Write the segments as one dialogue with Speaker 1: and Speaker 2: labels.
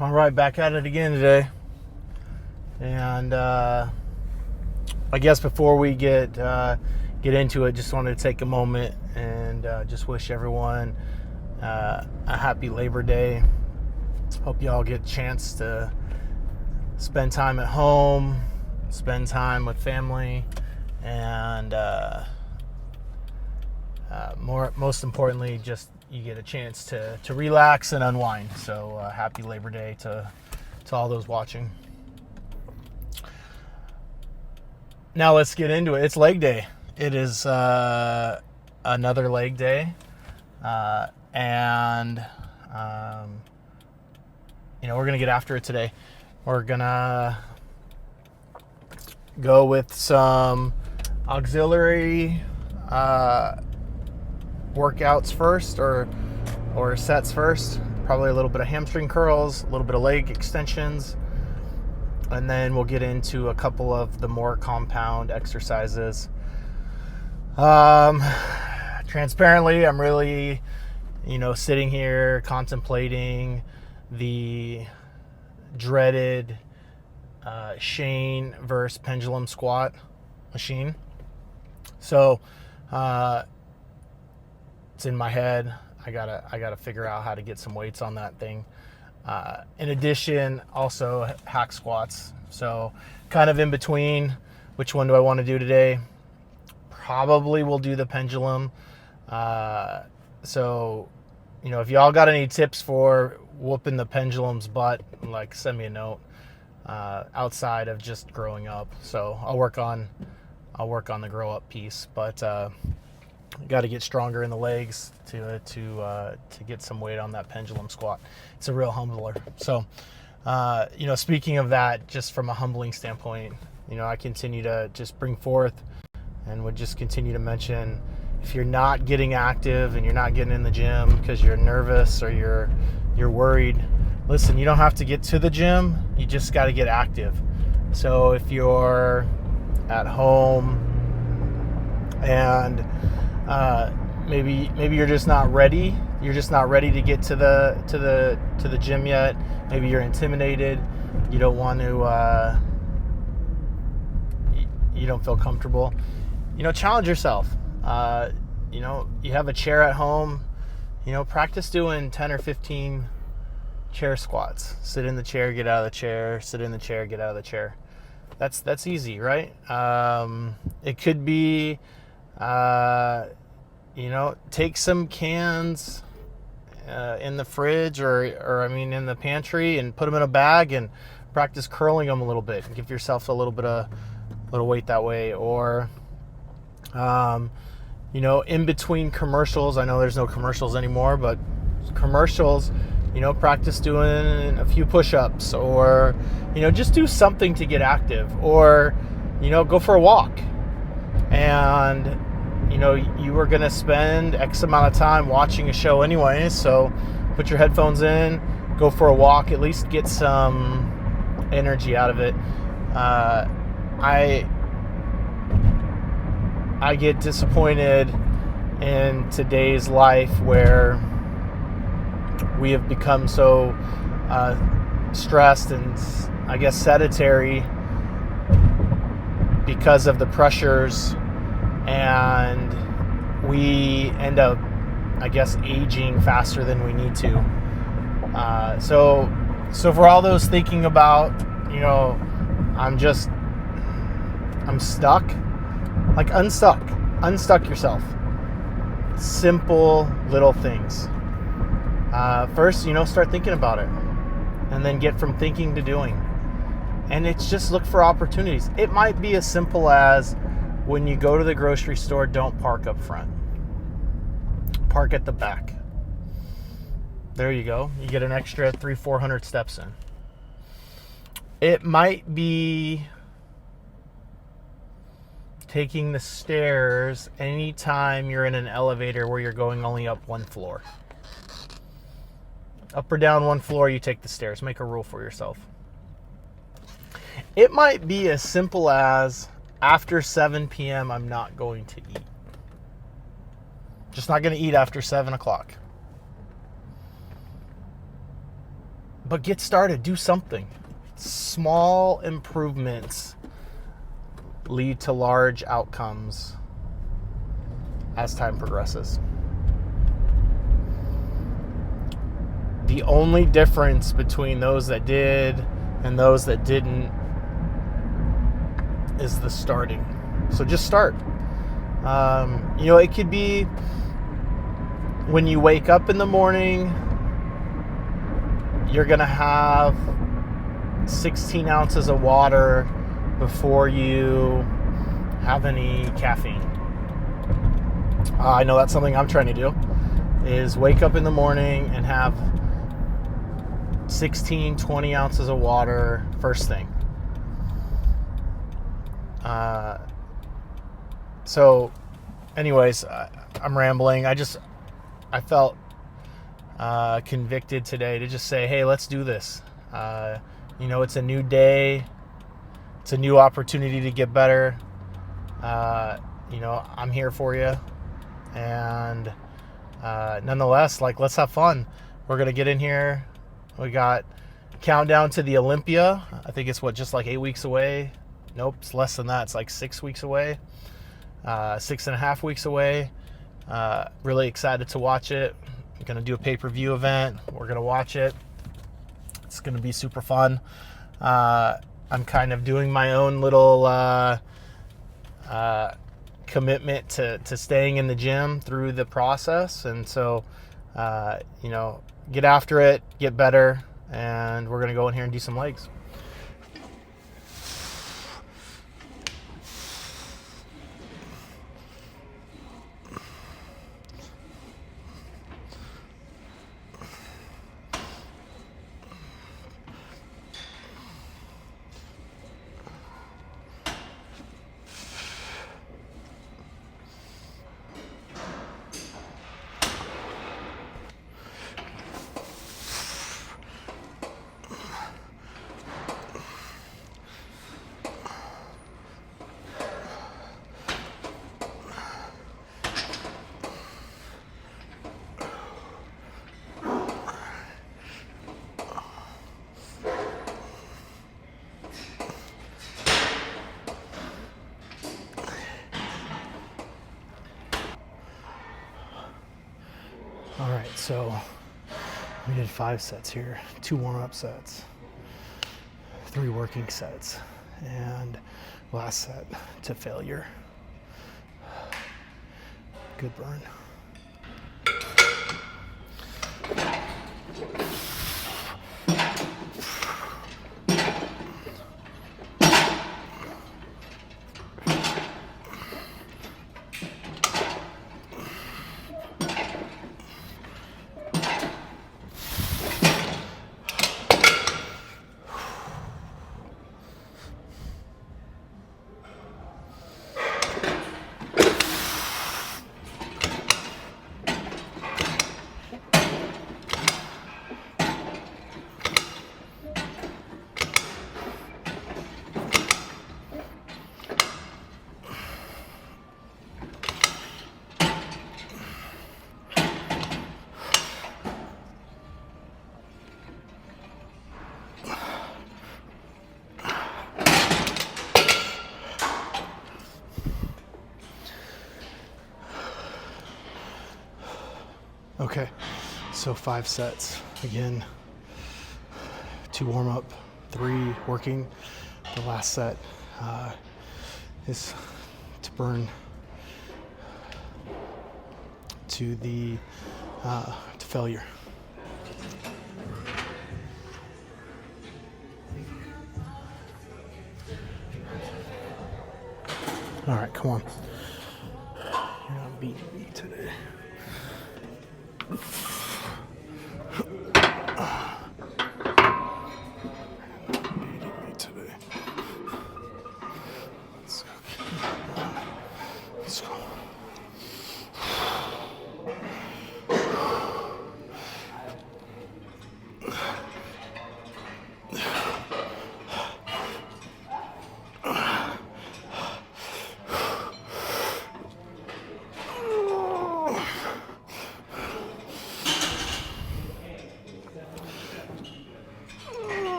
Speaker 1: All right, back at it again today. And I guess before we get into it, just wanted to take a moment and just wish everyone a happy Labor Day. Hope you all get a chance to spend time at home, spend time with family, and most importantly, just you get a chance to relax and unwind. So happy Labor Day to all those watching. Now let's get into it. It's leg day. It is another leg day, and we're gonna get after it today. We're gonna go with some auxiliary workouts first, or sets first. Probably a little bit of hamstring curls, a little bit of leg extensions, and then we'll get into a couple of the more compound exercises. Transparently, I'm really, sitting here contemplating the dreaded Shane versus pendulum squat machine. So it's in my head. I gotta figure out how to get some weights on that thing. In addition, also hack squats. So kind of in between, which one do I want to do today? Probably we'll do the pendulum. So, if y'all got any tips for whooping the pendulum's butt, like send me a note outside of just growing up. So I'll work on the grow up piece, but got to get stronger in the legs to get some weight on that pendulum squat. It's a real humbler. So, speaking of that, just from a humbling standpoint, I continue to just bring forth and would just continue to mention, if you're not getting active and you're not getting in the gym because you're nervous or you're worried, listen, you don't have to get to the gym. You just got to get active. So if you're at home and maybe you're just not ready. You're just not ready to get to the gym yet. Maybe you're intimidated. You don't want to. You don't feel comfortable. Challenge yourself. You have a chair at home. Practice doing 10 or 15 chair squats. Sit in the chair, get out of the chair. Sit in the chair, get out of the chair. That's easy, right? It could be. Take some cans in the fridge or in the pantry and put them in a bag and practice curling them a little bit and give yourself a little weight that way. Or, in between commercials, I know there's no commercials anymore, but commercials, practice doing a few push-ups, or, just do something to get active, or, go for a walk. And you were going to spend X amount of time watching a show anyway, so put your headphones in, go for a walk, at least get some energy out of it. I get disappointed in today's life where we have become so stressed and, I guess, sedentary because of the pressures, and we end up, I guess, aging faster than we need to. So for all those thinking about, I'm stuck, like unstuck yourself. Simple little things. First, start thinking about it, and then get from thinking to doing. And it's just look for opportunities. It might be as simple as, when you go to the grocery store, don't park up front. Park at the back. There you go. You get an extra 300-400 steps in. It might be taking the stairs anytime you're in an elevator where you're going only up one floor. Up or down one floor, you take the stairs. Make a rule for yourself. It might be as simple as, after 7 p.m., I'm not going to eat. Just not going to eat after 7 o'clock. But get started. Do something. Small improvements lead to large outcomes as time progresses. The only difference between those that did and those that didn't is the starting. So just start. It could be when you wake up in the morning, you're going to have 16 ounces of water before you have any caffeine. I know that's something I'm trying to do, is wake up in the morning and have 16, 20 ounces of water first thing. So anyways, I'm rambling. I felt convicted today to just say, hey, let's do this. It's a new day. It's a new opportunity to get better. I'm here for you. And nonetheless, let's have fun. We're going to get in here. We got countdown to the Olympia. I think it's just 8 weeks away. Nope, it's less than that. It's 6 weeks away. 6.5 weeks away. Really excited to watch it. We're going to do a pay-per-view event. We're going to watch it. It's going to be super fun. I'm kind of doing my own little commitment to staying in the gym through the process. And so, get after it, get better, and we're going to go in here and do some legs. All right, so we did 5 sets here, 2 warm-up sets, 3 working sets, and last set to failure. Good burn. Okay, so 5 sets. Again, 2 warm-up, 3 working. The last set is to burn to failure. All right, come on. You're not beating me today. Let's go.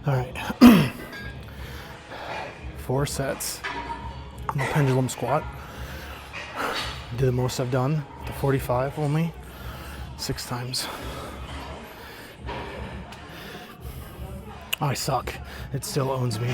Speaker 1: All right. 4 sets on the pendulum squat. Did the most I've done, the 45 only, 6 times. I suck. It still owns me.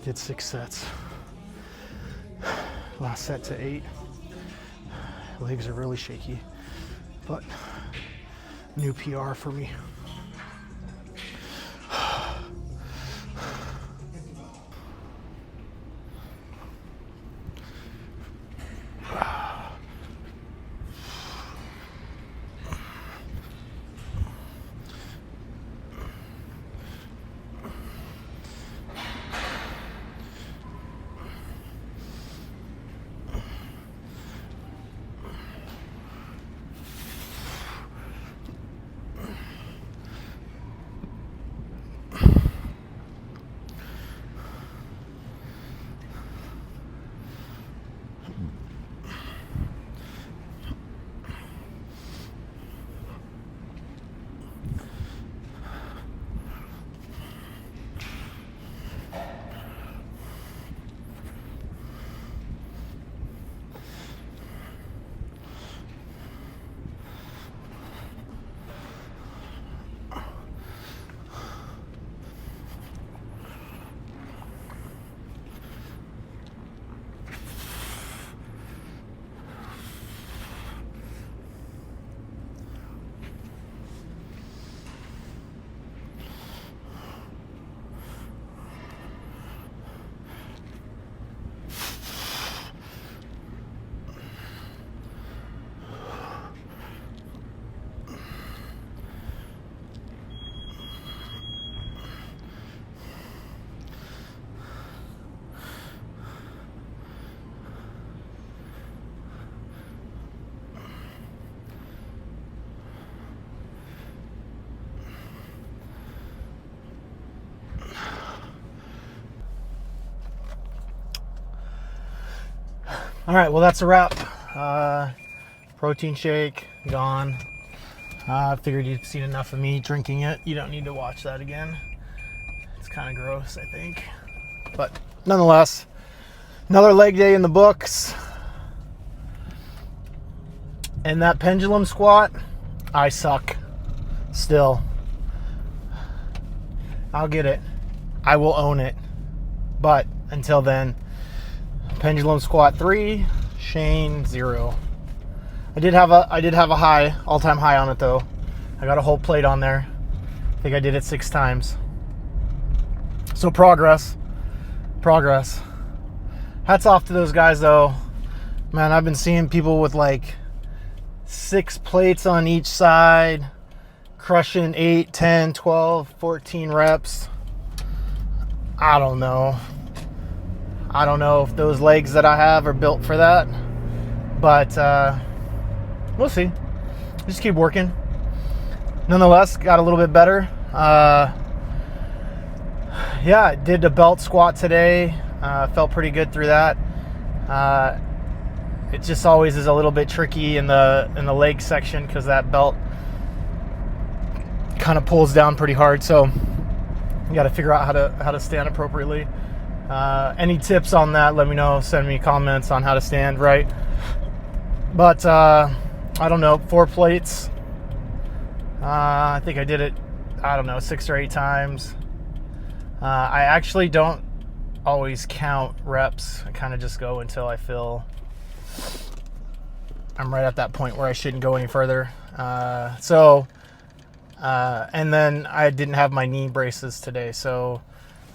Speaker 1: Did 6 sets. Last set to 8. Legs are really shaky, but new PR for me. All right, well, that's a wrap. Protein shake, gone. I figured you've seen enough of me drinking it. You don't need to watch that again. It's kind of gross, I think. But nonetheless, another leg day in the books. And that pendulum squat, I suck. Still. I'll get it. I will own it. But until then, pendulum squat 3 Shane 0. I did have a high, all-time high on it though. I got a whole plate on there. I think I did it 6 times. So progress. Hats off to those guys though. Man, I've been seeing people with like 6 plates on each side, crushing 8, 10, 12, 14 reps. I don't know if those legs that I have are built for that, but we'll see. Just keep working. Nonetheless, got a little bit better. Yeah, I did a belt squat today. Felt pretty good through that. It just always is a little bit tricky in the leg section because that belt kind of pulls down pretty hard. So you got to figure out how to stand appropriately. Any tips on that, let me know. Send me comments on how to stand right. But I don't know, 4 plates. I think I did it, 6 or 8 times. I actually don't always count reps. I kind of just go until I feel I'm right at that point where I shouldn't go any further. And then I didn't have my knee braces today, so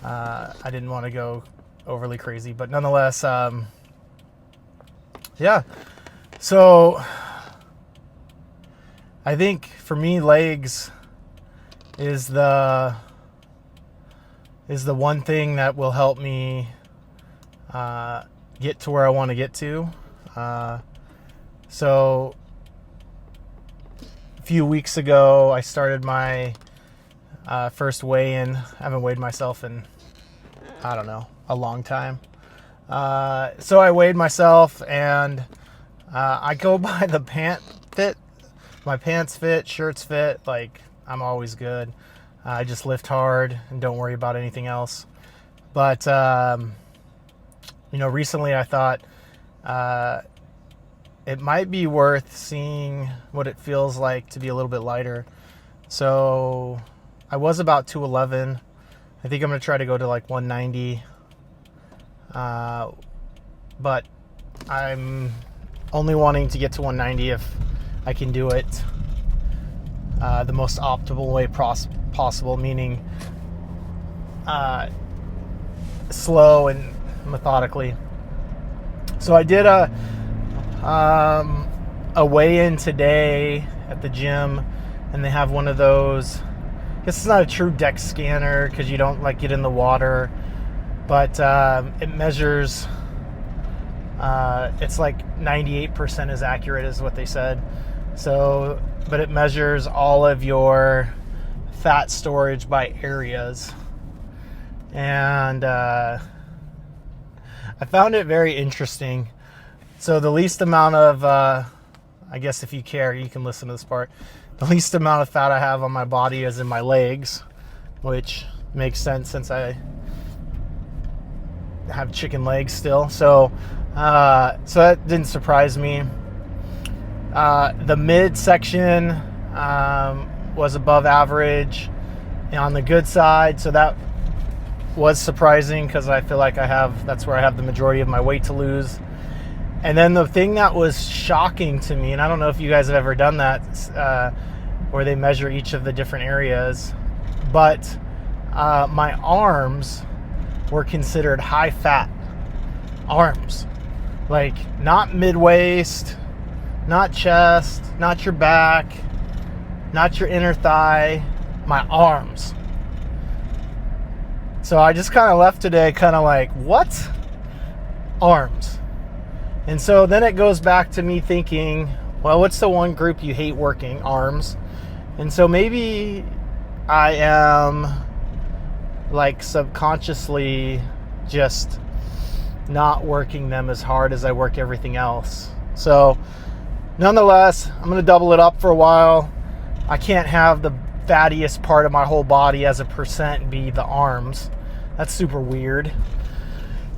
Speaker 1: I didn't want to go overly crazy. But nonetheless, yeah. So I think for me, legs is the one thing that will help me get to where I want to get to. So a few weeks ago, I started my first weigh-in. I haven't weighed myself in, a long time. So I weighed myself, and I go by the pant fit. My pants fit, shirts fit, like I'm always good. I just lift hard and don't worry about anything else. But, recently I thought it might be worth seeing what it feels like to be a little bit lighter. So I was about 211. I think I'm going to try to go to like 190. But I'm only wanting to get to 190 if I can do it the most optimal way possible, meaning slow and methodically. So I did a weigh-in today at the gym, and they have one of those. This is not a true DEX scanner because you don't like get in the water, but it measures. It's like 98% as accurate as what they said. So, but it measures all of your fat storage by areas. And I found it very interesting. So the least amount of, I guess if you care, you can listen to this part. The least amount of fat I have on my body is in my legs, which makes sense since I have chicken legs still. So that didn't surprise me. The mid section was above average and on the good side, so that was surprising because I feel like that's where I have the majority of my weight to lose. And then the thing that was shocking to me, and I don't know if you guys have ever done that, where they measure each of the different areas, but my arms were considered high fat arms. Like not mid-waist, not chest, not your back, not your inner thigh, my arms. So I just kind of left today kind of like, what? Arms. And so then it goes back to me thinking, well, what's the one group you hate working? Arms. And so maybe I am like subconsciously just not working them as hard as I work everything else. So nonetheless, I'm going to double it up for a while. I can't have the fattiest part of my whole body as a percent be the arms. That's super weird.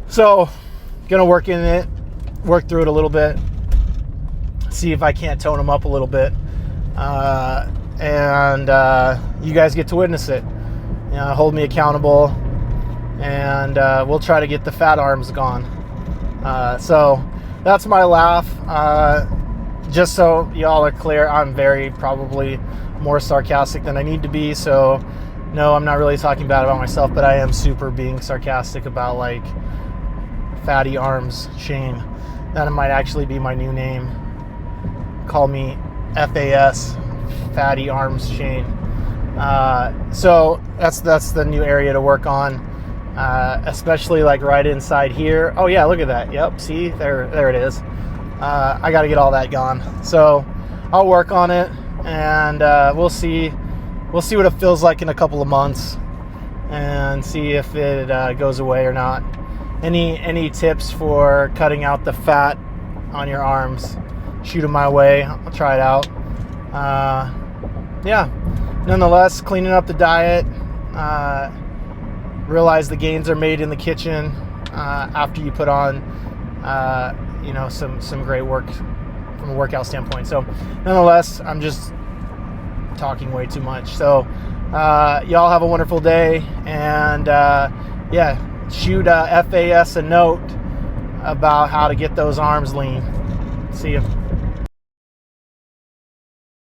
Speaker 1: So going to work through it a little bit, see if I can't tone them up a little bit. And you guys get to witness it. Hold me accountable, and we'll try to get the fat arms gone. So that's my laugh. Just so y'all are clear, I'm very probably more sarcastic than I need to be. So no, I'm not really talking bad about myself, but I am super being sarcastic about like Fatty Arms Shane. That might actually be my new name. Call me FAS, Fatty Arms Shane. So that's the new area to work on, especially like right inside here. Oh yeah, look at that. Yep, see there it is. I got to get all that gone. So I'll work on it, and we'll see what it feels like in a couple of months, and see if it goes away or not. Any tips for cutting out the fat on your arms? Shoot them my way. I'll try it out. Yeah. Nonetheless, cleaning up the diet. Realize the gains are made in the kitchen after you put on, some great work from a workout standpoint. So, nonetheless, I'm just talking way too much. So, y'all have a wonderful day, and shoot FAS a note about how to get those arms lean. See you.